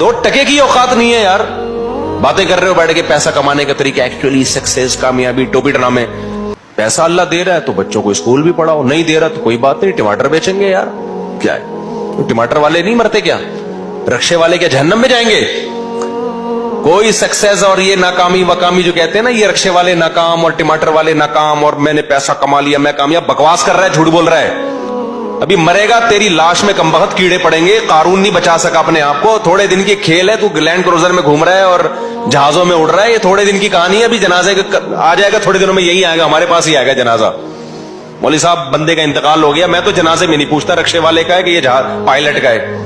दो टके की औकात नहीं है यार। बातें कर रहे हो बैठ के पैसा कमाने का तरीका, एक्चुअली सक्सेस, कामयाबी, टोपी ड्रामे। पैसा अल्लाह दे रहा है तो बच्चों को स्कूल भी पढ़ाओ, नहीं दे रहा तो कोई बात नहीं, टमाटर बेचेंगे यार, क्या है? तो टमाटर वाले नहीं मरते क्या? रक्शे वाले क्या जहन्नम में जाएंगे? कोई सक्सेस और ये नाकामी वकामी जो कहते हैं ना, ये रक्शे वाले नाकाम और टमाटर वाले नाकाम और मैंने पैसा कमा लिया मैं कामयाब, बकवास कर रहा है, झूठ बोल रहा है। अभी मरेगा, तेरी लाश में कमबख्त कीड़े पड़ेंगे, कारून नहीं बचा सका अपने आप को। थोड़े दिन की खेल है, तू लैंड क्रूजर में घूम रहा है और जहाजों में उड़ रहा है, ये थोड़े दिन की कहानी है। अभी जनाजे आ जाएगा, थोड़े दिनों में यही आएगा, हमारे पास ही आएगा जनाजा। मौलवी साहब बंदे का इंतकाल हो गया, मैं तो जनाजे में नहीं पूछता रक्शे वाले का है कि ये पायलट का है,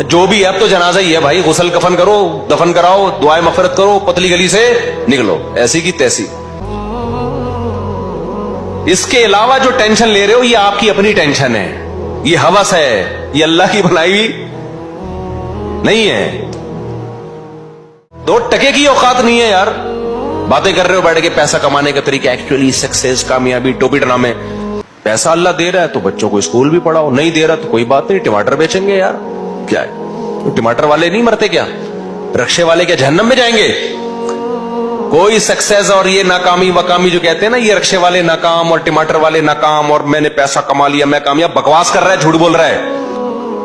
जो भी है अब तो जनाजा ही है भाई। गुसल कफन करो, दफन कराओ, दुआए मफरत करो, पतली गली से निकलो, ऐसी की तैसी। इसके अलावा जो टेंशन ले रहे हो ये आपकी अपनी टेंशन है, ये हवस है, ये अल्लाह की बनाई हुई नहीं है। दो टके की औकात नहीं है यार। बातें कर रहे हो बैठ के पैसा कमाने का तरीका, एक्चुअली सक्सेस, कामयाबी, टोपी ड्रामे। पैसा अल्लाह दे रहा है तो बच्चों को स्कूल भी पढ़ाओ, नहीं दे रहा तो कोई बात नहीं, टमाटर बेचेंगे यार, क्या है? तो टमाटर वाले नहीं मरते क्या? रक्शे वाले क्या जहन्नम में जाएंगे? कोई सक्सेस और ये नाकामी वकामी जो कहते हैं ना, ये रक्शे वाले नाकाम और टमाटर वाले नाकाम और मैंने पैसा कमा लिया मैं कामयाब, बकवास कर रहा है, झूठ बोल रहा है।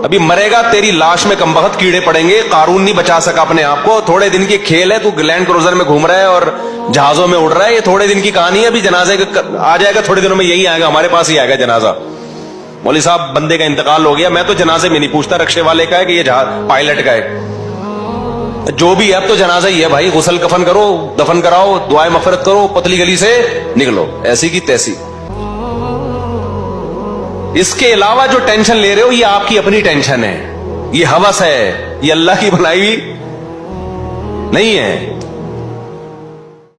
अभी मरेगा, तेरी लाश में कमबख्त कीड़े पड़ेंगे, कारून नहीं बचा सका अपने आप को। थोड़े दिन की खेल है, तू लैंड क्रूजर में घूम रहा है और जहाजों में उड़ रहा है, ये थोड़े दिन की कहानी है। अभी जनाजे आ जाएगा, थोड़े दिनों में यही आएगा, हमारे पास ही आएगा जनाजा। मौलवी साहब बंदे का इंतकाल हो गया, मैं तो जनाजे में नहीं पूछता रक्शे वाले का है कि ये पायलट का है, जो भी है अब तो जनाजा ही है भाई। गुसल कफन करो, दफन कराओ, दुआए मफरत करो, पतली गली से निकलो, ऐसी की तैसी। इसके अलावा जो टेंशन ले रहे हो ये आपकी अपनी टेंशन है, ये हवस है, ये अल्लाह की बनाई हुई नहीं है।